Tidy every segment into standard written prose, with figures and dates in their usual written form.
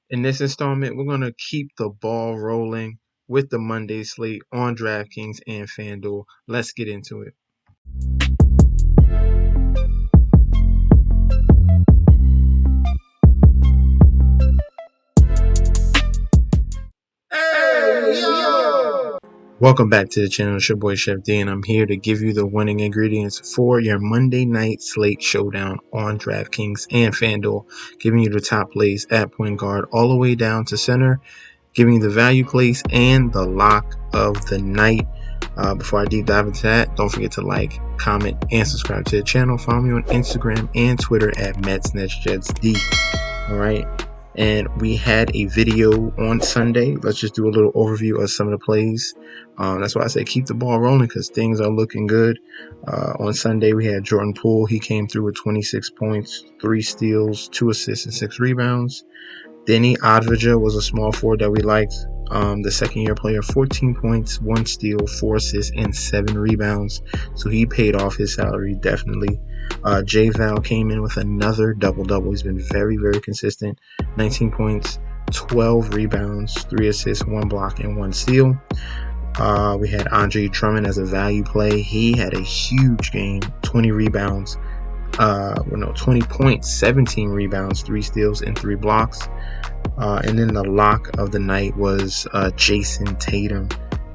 In this installment, we're going to keep the ball rolling with the Monday slate on DraftKings and Fanduel. Let's get into it. Hey, yo! Welcome back to the channel. It's your boy Chef D, and I'm here to give you the winning ingredients for your Monday night slate showdown on DraftKings and FanDuel, giving you the top plays at point guard all the way down to center, giving you the value plays and the lock of the night. Before I deep dive into that, don't forget to like, comment, and subscribe to the channel. Follow me on Instagram and Twitter at MetsNetsJetsD. All right. And we had a video on Sunday. Let's just do a little overview of some of the plays. That's why I say keep the ball rolling, because things are looking good. On Sunday, we had Jordan Poole. He came through with 26 points, 3 steals, 2 assists, and 6 rebounds. Denny Advija was a small forward that we liked. The second-year player, 14 points, 1 steal, 4 assists, and 7 rebounds. So he paid off his salary, definitely. J Val came in with another double-double. He's been very, very consistent. 19 points, 12 rebounds, 3 assists, 1 block, and 1 steal. We had Andre Drummond as a value play. He had a huge game, 20 rebounds. 20 points, 17 rebounds, 3 steals, and 3 blocks. And then the lock of the night was Jason Tatum.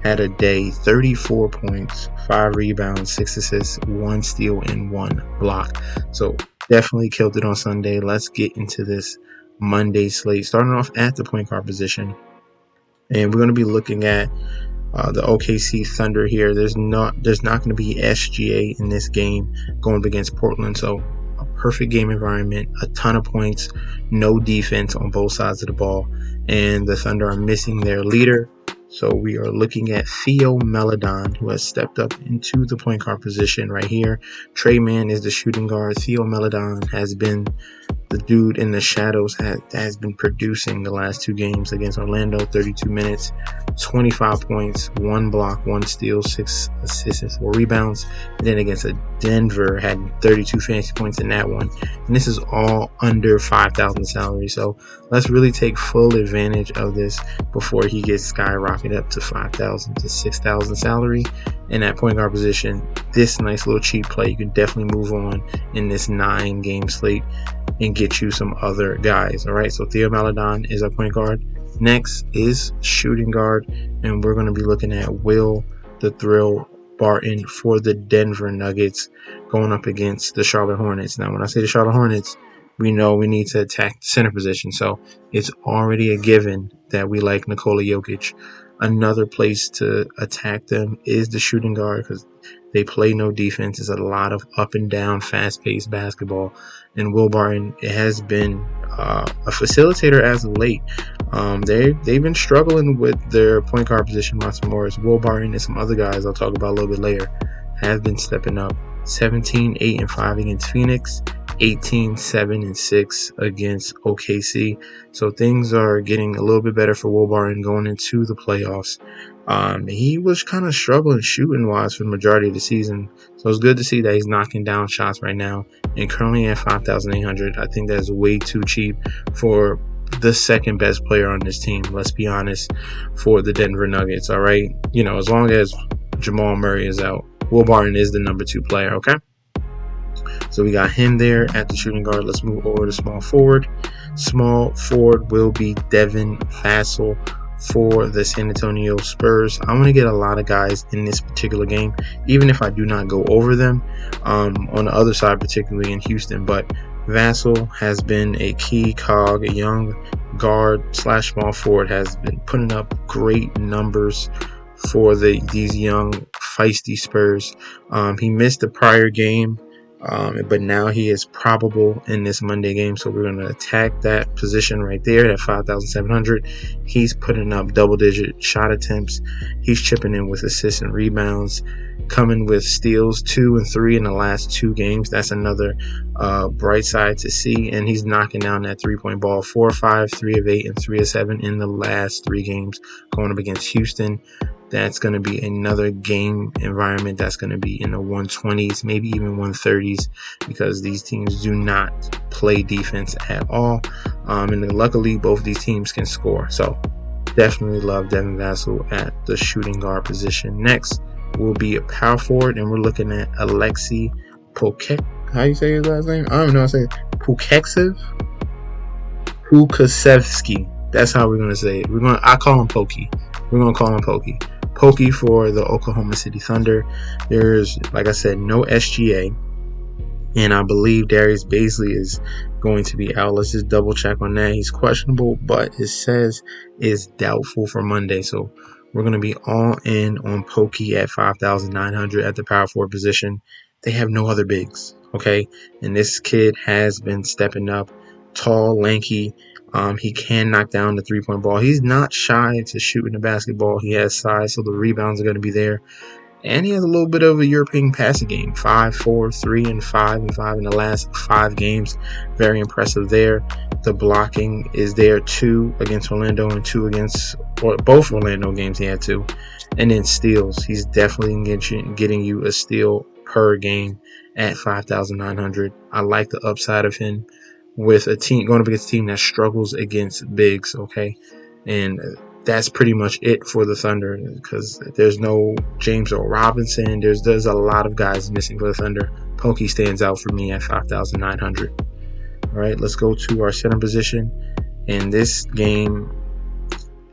Had a day, 34 points, 5 rebounds, 6 assists, 1 steal, and 1 block. So definitely killed it on Sunday. Let's get into this Monday slate. Starting off at the point guard position. And we're going to be looking at the OKC Thunder here. There's not going to be SGA in this game going up against Portland. So a perfect game environment, a ton of points, no defense on both sides of the ball, and the Thunder are missing their leader. So we are looking at Theo Maledon, who has stepped up into the point guard position right here. Trey Mann is the shooting guard. Theo Maledon has been the dude in the shadows that has been producing the last 2 games against Orlando. 32 minutes, 25 points, 1 block, 1 steal, 6 assists, and 4 rebounds. And then against Denver, had 32 fantasy points in that one. And this is all under 5,000 salary. So let's really take full advantage of this before he gets skyrocketed up to 5,000 to 6,000 salary. In that point guard position, this nice little cheap play, you can definitely move on in this 9-game slate and get you some other guys. All right, so Theo Maledon is our point guard. Next is shooting guard, and we're going to be looking at Will the Thrill Barton for the Denver Nuggets going up against the Charlotte Hornets. Now, when I say the Charlotte Hornets, we know we need to attack the center position, so it's already a given that we like Nikola Jokic. Another place to attack them is the shooting guard, because they play no defense. It's a lot of up and down, fast-paced basketball. And Will Barton has been a facilitator as of late. They've been struggling with their point guard position. Monson Morris, Will Barton, and some other guys I'll talk about a little bit later have been stepping up. 17, 8, and 5 against Phoenix. 18, 7, and 6 against OKC. So things are getting a little bit better for Will Barton going into the playoffs. He was kind of struggling shooting-wise for the majority of the season. So it's good to see that he's knocking down shots right now. And currently at 5,800, I think that's way too cheap for the second best player on this team, let's be honest, for the Denver Nuggets, all right? You know, as long as Jamal Murray is out, Will Barton is the number 2 player, okay? So we got him there at the shooting guard. Let's move over to small forward. Small forward will be DEVIN, VASSELL for the San Antonio Spurs. I want to get a lot of guys in this particular game, even if I do not go over them on the other side, particularly in Houston. But VASSELL has been a key cog, a young guard / small forward, has been putting up great numbers for these young, feisty Spurs. He missed the prior game. But now he is probable in this Monday game, so we're going to attack that position right there at 5,700. He's putting up double-digit shot attempts. He's chipping in with assists and rebounds. coming with steals 2 and 3 in the last 2 games. That's another bright side to see. And he's knocking down that 3-point ball. 4 of 5, 3 of 8, and 3 of 7 in the last 3 games going up against Houston. That's going to be another game environment that's going to be in the 120s, maybe even 130s, because these teams do not play defense at all. And luckily, both these teams can score. So definitely love Devin Vassell at the shooting guard position. Next will be a power forward, and we're looking at Alexei Pukek. How you say his last name? I don't know how to say it. Pukasevsky. That's how we're going to say it. I call him Pokey. We're going to call him Pokey. Pokey for the Oklahoma City Thunder. There's, like I said, no SGA. And I believe Darius Bazley is going to be out. Let's just double check on that. He's questionable, but it says is doubtful for Monday. So we're going to be all in on Pokey at 5,900 at the power forward position. They have no other bigs, okay? And this kid has been stepping up. Tall, lanky. He can knock down the 3-point ball. He's not shy to shooting the basketball. He has size, so the rebounds are going to be there. And he has a little bit of a European passing game. 5, 4, 3, and 5 and 5 in the last 5 games. Very impressive there. The blocking is there 2 against Orlando and 2 against both Orlando games. He had 2. And then steals. He's definitely getting you a steal per game at 5,900. I like the upside of him with a team going up against a team that struggles against bigs, okay? And that's pretty much it for the Thunder, because there's no James Earl Robinson. There's a lot of guys missing for the Thunder. Pokey stands out for me at 5,900. All right, let's go to our center position. In this game,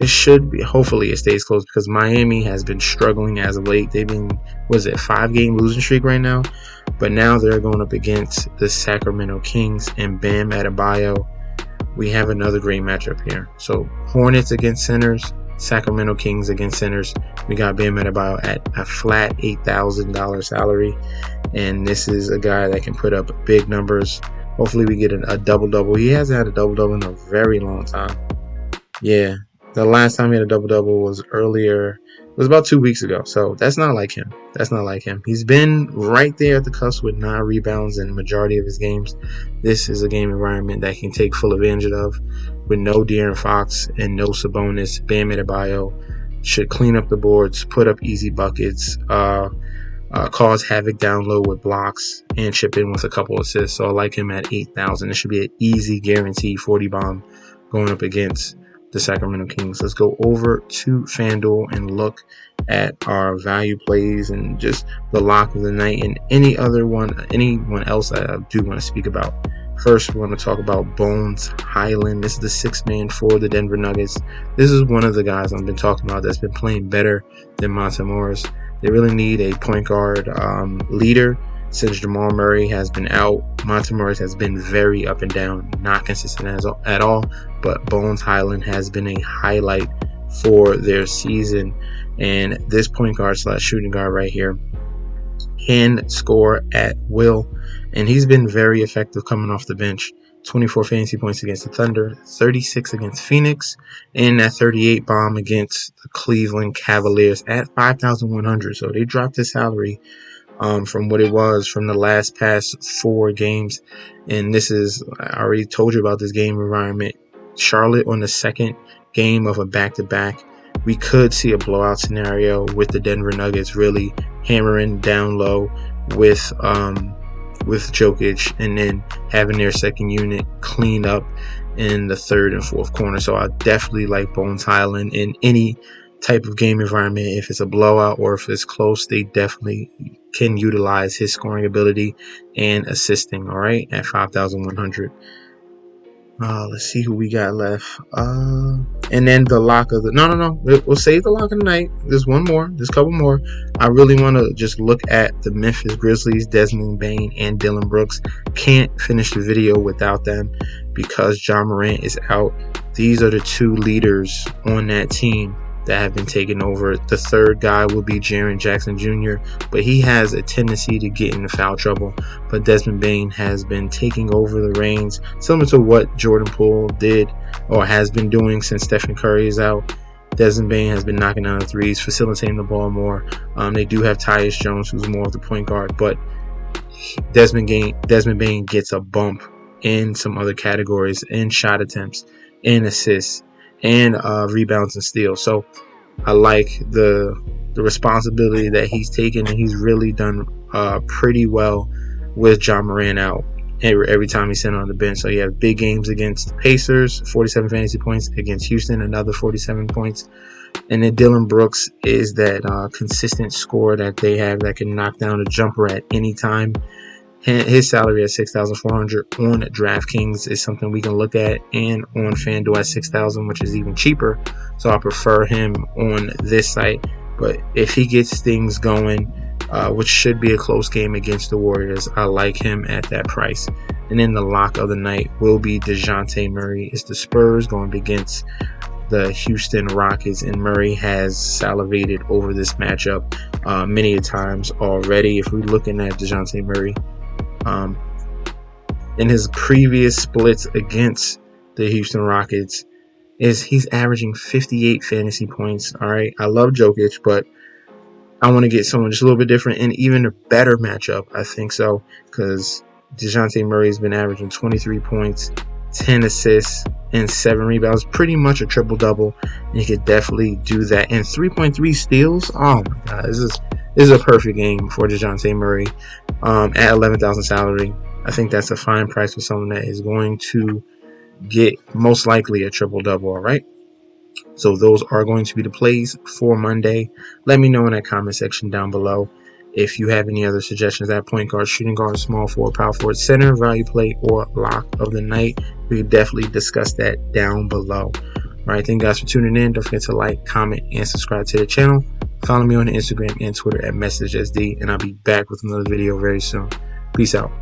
it should be, hopefully it stays close, because Miami has been struggling as of late. They've been, 5-game losing streak right now? But now they're going up against the Sacramento Kings and Bam Adebayo. We have another great matchup here. So Hornets against centers, Sacramento Kings against centers. We got Bam Adebayo at a flat $8,000 salary. And this is a guy that can put up big numbers. Hopefully we get a double-double. He hasn't had a double-double in a very long time. Yeah, the last time he had a double-double was earlier. It was about 2 weeks ago. So that's not like him. He's been right there at the cusp with 9 rebounds in the majority of his games. This is a game environment that he can take full advantage of. With no De'Aaron Fox and no Sabonis, Bam Adebayo should clean up the boards, put up easy buckets, cause havoc down low with blocks, and chip in with a couple assists. So I like him at 8,000. It should be an easy guarantee 40 bomb going up against the Sacramento Kings. Let's go over to Fanduel and look at our value plays and just the lock of the night and anyone else I do want to speak about. First, we're going to talk about Bones Hyland. This is the 6th man for the Denver Nuggets. This is one of the guys I've been talking about that's been playing better than Monte Morris. They really need a point guard leader. Since Jamal Murray has been out, Monte Morris has been very up and down, not consistent at all. But Bones Hyland has been a highlight for their season. And this point guard / shooting guard right here can score at will. And he's been very effective coming off the bench. 24 fantasy points against the Thunder, 36 against Phoenix, and that 38 bomb against the Cleveland Cavaliers at 5,100. So they dropped his salary from what it was from the past 4 games. And this is, I already told you about this game environment. Charlotte on the second game of a back-to-back. We could see a blowout scenario with the Denver Nuggets really hammering down low with Jokic, and then having their second unit clean up in the 3rd and 4th corner. So I definitely like Bones Hyland in any type of game environment. If it's a blowout or if it's close, they definitely can utilize his scoring ability and assisting. All right, at 5,100. Let's see who we got left. And then the lock of the no. We'll save the lock of the night. There's one more. There's a couple more. I really want to just look at the Memphis Grizzlies, Desmond Bane and Dillon Brooks. Can't finish the video without them because John Morant is out. These are the 2 leaders on that team that have been taken over. The 3rd guy will be Jaren Jackson Jr., but he has a tendency to get into foul trouble. But Desmond Bane has been taking over the reins, similar to what Jordan Poole did or has been doing since Stephen Curry is out. Desmond Bane has been knocking down the threes, facilitating the ball more. They do have Tyus Jones, who's more of the point guard, but Desmond Bane gets a bump in some other categories, in shot attempts, in assists, and rebounds and steals. So I like the responsibility that he's taken, and he's really done pretty well with John Moran out every time he's sent on the bench. So you have big games against the Pacers, 47 fantasy points, against Houston, another 47 points. And then Dylan Brooks is that consistent scorer that they have that can knock down a jumper at any time. His salary at $6,400 on DraftKings is something we can look at, and on Fanduel at $6,000, which is even cheaper. So I prefer him on this site. But if he gets things going, which should be a close game against the Warriors, I like him at that price. And then the lock of the night will be DeJounte Murray. It's the Spurs going against the Houston Rockets, and Murray has salivated over this matchup many times already. If we're looking at DeJounte Murray, in his previous splits against the Houston Rockets, he's averaging 58 fantasy points. All right, I love Jokic, but I want to get someone just a little bit different and even a better matchup. I think so, because DeJounte Murray's been averaging 23 points, 10 assists, and 7 rebounds, pretty much a triple-double, and he could definitely do that. And 3.3 steals, oh my God, this is a perfect game for DeJounte Murray at 11,000 salary. I think that's a fine price for someone that is going to get most likely a triple-double, all right? So those are going to be the plays for Monday. Let me know in that comment section down below if you have any other suggestions at point guard, shooting guard, small forward, power forward, center, value play, or lock of the night. We can definitely discuss that down below. All right, thank you guys for tuning in. Don't forget to like, comment, and subscribe to the channel. Follow me on Instagram and Twitter at MessageSD, and I'll be back with another video very soon. Peace out.